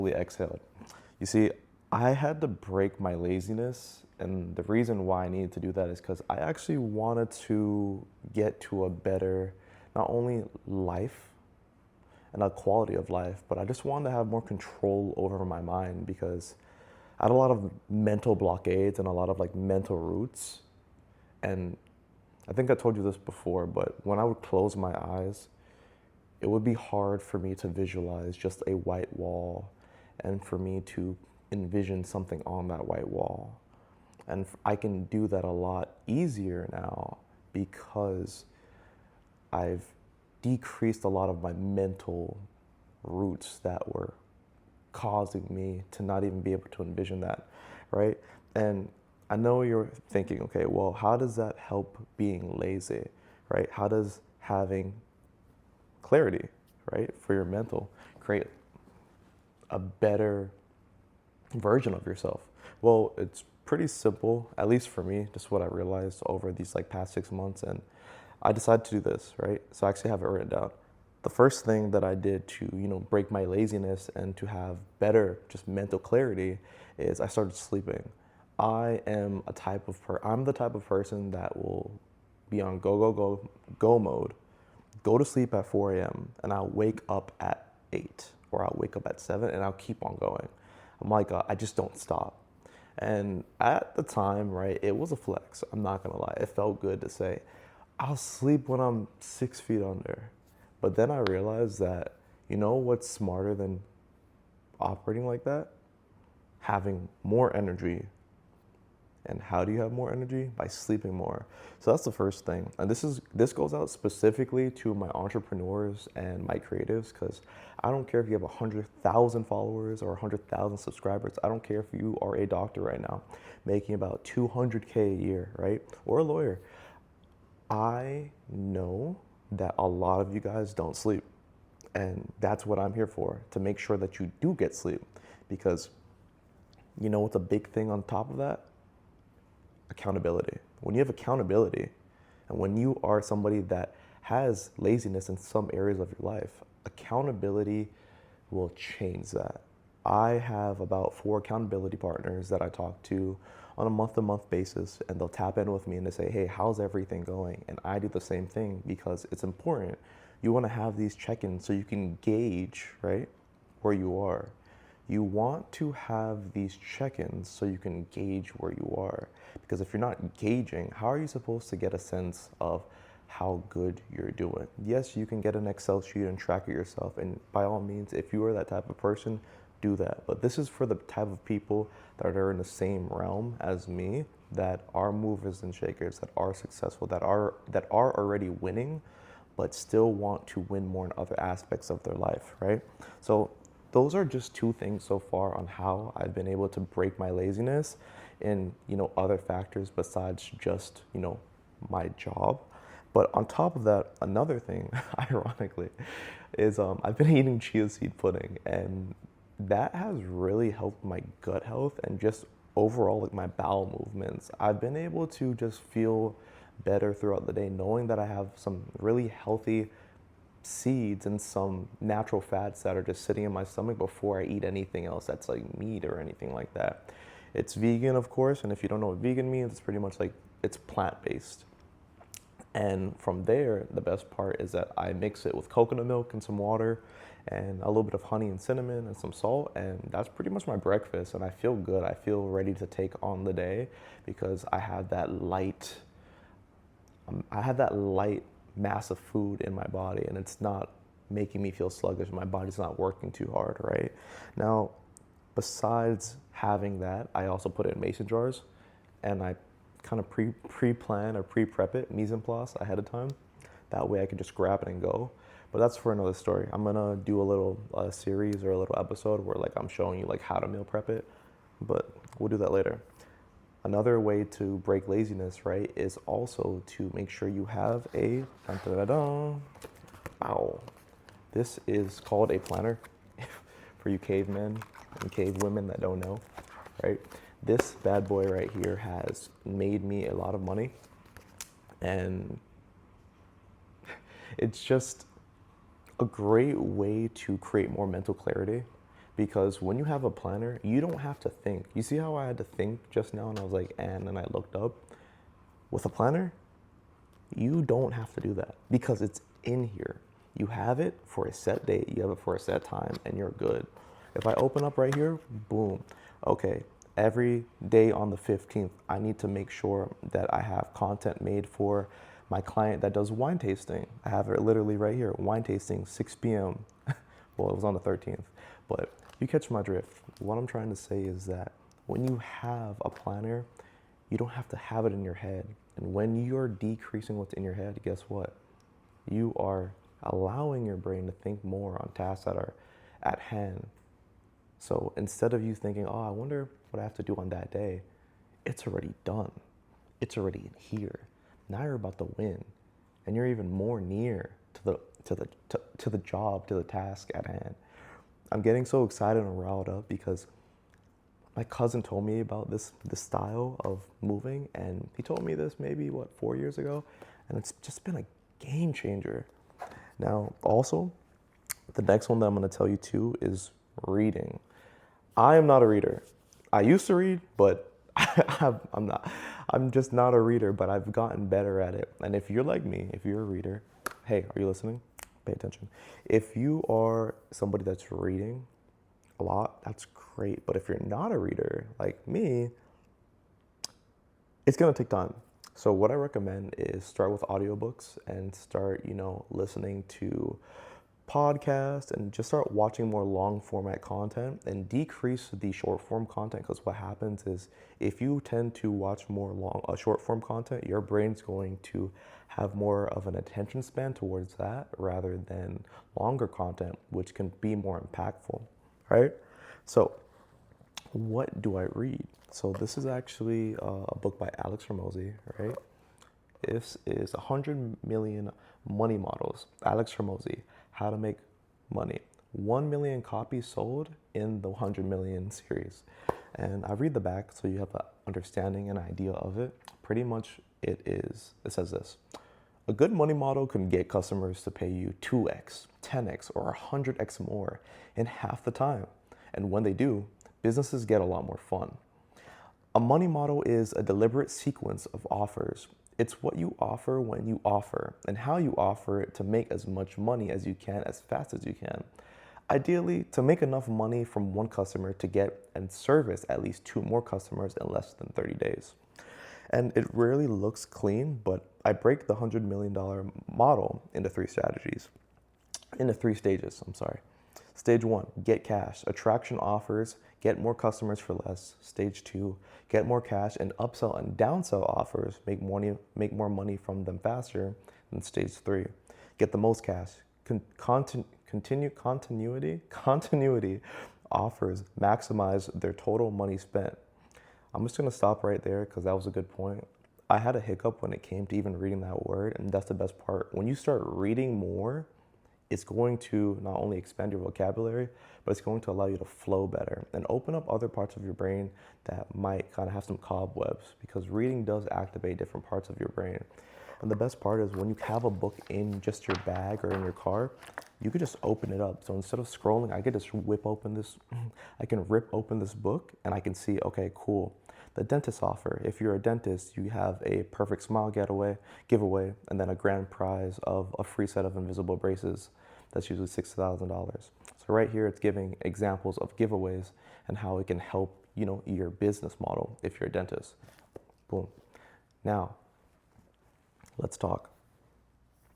fully exhaled. You see, I had to break my laziness, and the reason why I needed to do that is because I actually wanted to get to a better, not only life and a quality of life, but I just wanted to have more control over my mind because I had a lot of mental blockades and a lot of like mental roots. And I think I told you this before, but when I would close my eyes, it would be hard for me to visualize just a white wall and for me to envision something on that white wall. And I can do that a lot easier now because I've decreased a lot of my mental roots that were causing me to not even be able to envision that, right? And I know you're thinking, okay, well, how does that help being lazy, right? How does having clarity, right, for your mental create a better version of yourself? Well, it's pretty simple, at least for me, just what I realized over these like past 6 months. And I decided to do this, right? So I actually have it written down. The first thing that I did to, break my laziness and to have better just mental clarity is I started sleeping. I'm the type of person that will be on go mode, go to sleep at 4 a.m. and I'll wake up at 8 or I'll wake up at 7 and I'll keep on going. I'm like, I just don't stop. And at the time, right, it was a flex. I'm not gonna lie. It felt good to say, I'll sleep when I'm 6 feet under. But then I realized that, you know what's smarter than operating like that? Having more energy. And how do you have more energy? By sleeping more. So that's the first thing. And this goes out specifically to my entrepreneurs and my creatives, because I don't care if you have 100,000 followers or 100,000 subscribers. I don't care if you are a doctor right now making about 200K a year, right? Or a lawyer. I know that a lot of you guys don't sleep. And that's what I'm here for, to make sure that you do get sleep. Because you know what's a big thing on top of that? Accountability. When you have accountability, and when you are somebody that has laziness in some areas of your life, accountability will change that. I have about 4 accountability partners that I talk to on a month-to-month basis, and they'll tap in with me and they say, hey, how's everything going? And I do the same thing because it's important. You want to have these check-ins so you can gauge, right, where you are. You want to have these check-ins so you can gauge where you are. Because if you're not gauging, how are you supposed to get a sense of how good you're doing? Yes, you can get an Excel sheet and track it yourself. And by all means, if you are that type of person, do that. But this is for the type of people that are in the same realm as me, that are movers and shakers, that are successful, that are already winning, but still want to win more in other aspects of their life, right? So those are just 2 things so far on how I've been able to break my laziness in, other factors besides just, my job. But on top of that, another thing, ironically, is I've been eating chia seed pudding, and that has really helped my gut health and just overall like my bowel movements. I've been able to just feel better throughout the day, knowing that I have some really healthy seeds and some natural fats that are just sitting in my stomach before I eat anything else that's like meat or anything like that. It's vegan, of course, and if you don't know what vegan means, it's pretty much like it's plant-based. And from there, the best part is that I mix it with coconut milk and some water and a little bit of honey and cinnamon and some salt, and that's pretty much my breakfast. And I feel good. I feel ready to take on the day because I have that light mass of food in my body, and it's not making me feel sluggish. My body's not working too hard, right? Now, besides having that, I also put it in mason jars, and I kind of pre-plan or pre-prep it, mise en place, ahead of time. That way I can just grab it and go. But that's for another story. I'm gonna do a little series or a little episode where like I'm showing you like how to meal prep it, but we'll do that later. Another way to break laziness, right, is also to make sure you have a, wow, this is called a planner for you cavemen and cave women that don't know, right? This bad boy right here has made me a lot of money, and it's just a great way to create more mental clarity Because when you have a planner, you don't have to think. You see how I had to think just now and I was like, and then I looked up? With a planner, you don't have to do that because it's in here. You have it for a set date, you have it for a set time, and you're good. If I open up right here, boom. Okay, every day on the 15th, I need to make sure that I have content made for my client that does wine tasting. I have it literally right here, wine tasting, 6 p.m. Well, it was on the 13th, but you catch my drift. What I'm trying to say is that when you have a planner, you don't have to have it in your head. And when you're decreasing what's in your head, guess what? You are allowing your brain to think more on tasks that are at hand. So instead of you thinking, oh, I wonder what I have to do on that day, it's already done. It's already in here. Now you're about to win, and you're even more near to the job, to the task at hand. I'm getting so excited and riled up because my cousin told me about this style of moving, and he told me this maybe 4 years ago, and it's just been a game changer. Now, also, the next one that I'm going to tell you too is reading. I am not a reader. I used to read, but I'm not. I'm just not a reader, but I've gotten better at it. And if you're like me, if you're a reader, hey, are you listening? Pay attention. If you are somebody that's reading a lot, that's great. But if you're not a reader like me, it's going to take time. So what I recommend is start with audiobooks and start, listening to podcasts and just start watching more long format content and decrease the short form content, because what happens is if you tend to watch more short form content, your brain's going to have more of an attention span towards that rather than longer content, which can be more impactful, right? So what do I read? So this is actually a book by Alex Hormozi, right? This is 100 Million Money Models. Alex Hormozi, How to Make Money. 1 million copies sold in the 100 Million series. And I read the back so you have an understanding and idea of it. Pretty much it says this. A good money model can get customers to pay you 2x, 10x, or 100x more in half the time. And when they do, businesses get a lot more fun. A money model is a deliberate sequence of offers. It's what you offer when you offer and how you offer it to make as much money as you can as fast as you can. Ideally, to make enough money from one customer to get and service at least 2 more customers in less than 30 days. And it rarely looks clean, but I break the $100 million model into 3 stages. Stage 1, get cash. Attraction offers, get more customers for less. Stage 2, get more cash and upsell and downsell offers, make more money from them faster. And stage 3, get the most cash. Continuity offers maximize their total money spent. I'm just gonna stop right there because that was a good point. I had a hiccup when it came to even reading that word, and that's the best part. When you start reading more, it's going to not only expand your vocabulary, but it's going to allow you to flow better and open up other parts of your brain that might kind of have some cobwebs, because reading does activate different parts of your brain. And the best part is when you have a book in just your bag or in your car, you could just open it up. So instead of scrolling, I can rip open this book and I can see, okay, cool. The dentist offer. If you're a dentist, you have a perfect smile giveaway, and then a grand prize of a free set of invisible braces. That's usually $6,000. So right here, it's giving examples of giveaways and how it can help, your business model if you're a dentist. Boom. Now, let's talk.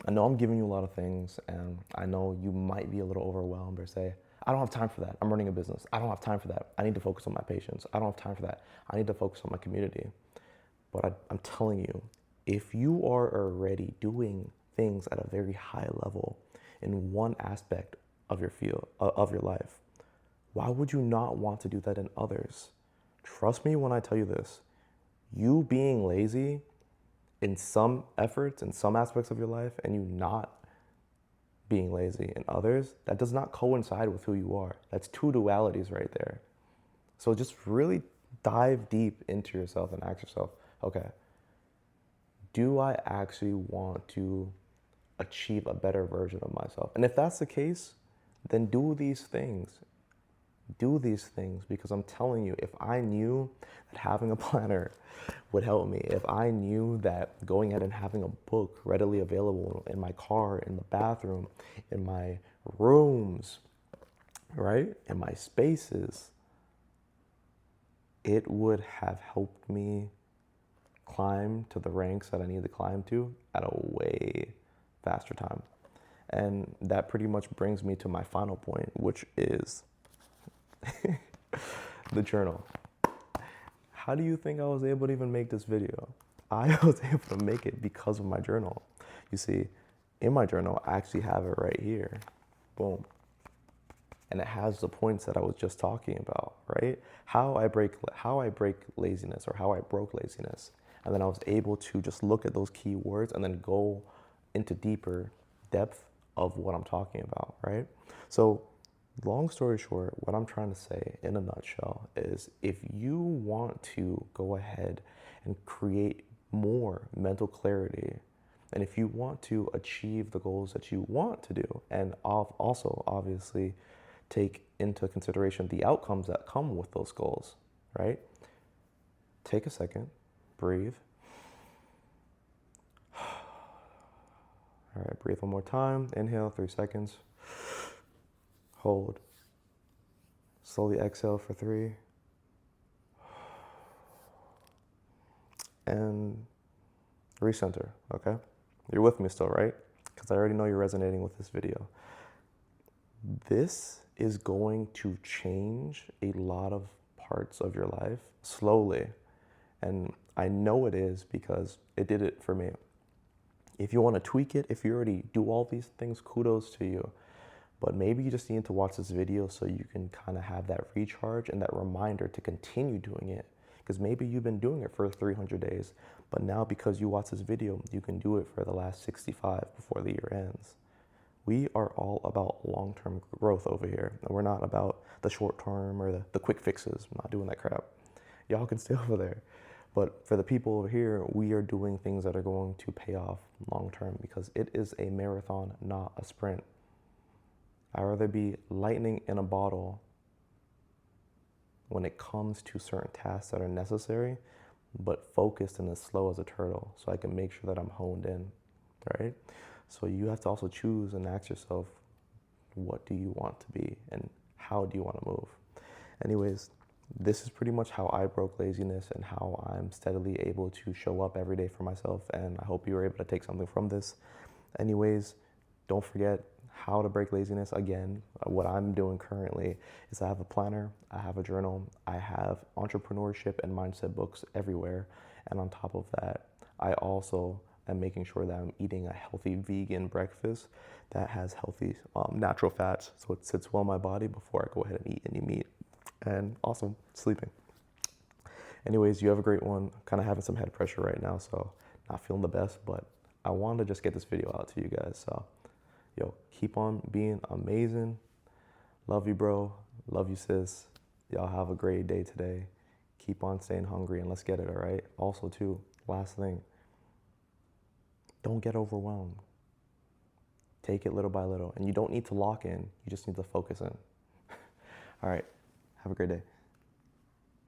I know I'm giving you a lot of things, and I know you might be a little overwhelmed or say, I don't have time for that. I'm running a business. I don't have time for that. I need to focus on my patients. I don't have time for that. I need to focus on my community. But I'm telling you, if you are already doing things at a very high level in one aspect of your field, of your life, why would you not want to do that in others? Trust me when I tell you this. You being lazy in some efforts, in some aspects of your life, and you not being lazy in others, that does not coincide with who you are. That's 2 dualities right there. So just really dive deep into yourself and ask yourself, okay, do I actually want to achieve a better version of myself? And if that's the case, then do these things. do these things, because I'm telling you, if I knew that having a planner would help me, if I knew that going ahead and having a book readily available in my car, in the bathroom, in my rooms, right, in my spaces, it would have helped me climb to the ranks that I need to climb to at a way faster time. And that pretty much brings me to my final point, which is the journal. How do you think I was able to even make this video? I was able to make it because of my journal. You see, in my journal, I actually have it right here. Boom. And it has the points that I was just talking about, right? How I break laziness, or how I broke laziness. And then I was able to just look at those key words and then go into deeper depth of what I'm talking about, right? So long story short, what I'm trying to say in a nutshell is, if you want to go ahead and create more mental clarity, and if you want to achieve the goals that you want to do, and also obviously take into consideration the outcomes that come with those goals, right? Take a second, breathe. All right, breathe one more time. Inhale, 3 seconds. Hold. Slowly exhale for 3. And recenter, okay? You're with me still, right? Because I already know you're resonating with this video. This is going to change a lot of parts of your life slowly. And I know it is, because it did it for me. If you want to tweak it, if you already do all these things, kudos to you. But maybe you just need to watch this video so you can kind of have that recharge and that reminder to continue doing it. Because maybe you've been doing it for 300 days, but now because you watch this video, you can do it for the last 65 before the year ends. We are all about long-term growth over here. And we're not about the short-term or the quick fixes. I'm not doing that crap. Y'all can stay over there. But for the people over here, we are doing things that are going to pay off long-term, because it is a marathon, not a sprint. I'd rather be lightning in a bottle when it comes to certain tasks that are necessary, but focused and as slow as a turtle, so I can make sure that I'm honed in, right? So you have to also choose and ask yourself, what do you want to be and how do you want to move? Anyways, this is pretty much how I broke laziness and how I'm steadily able to show up every day for myself, and I hope you were able to take something from this. Anyways, don't forget how to break laziness. Again, what I'm doing currently is I have a planner, I have a journal, I have entrepreneurship and mindset books everywhere, and on top of that, I also am making sure that I'm eating a healthy vegan breakfast that has healthy natural fats, so it sits well in my body before I go ahead and eat any meat. And also sleeping. Anyways, you have a great one. Kind of having some head pressure right now, so not feeling the best, but I wanted to just get this video out to you guys. So, yo, keep on being amazing. Love you, bro. Love you, sis. Y'all have a great day today. Keep on staying hungry, and let's get it, all right? Also, too, last thing, don't get overwhelmed. Take it little by little, and you don't need to lock in. You just need to focus in. All right. Have a great day.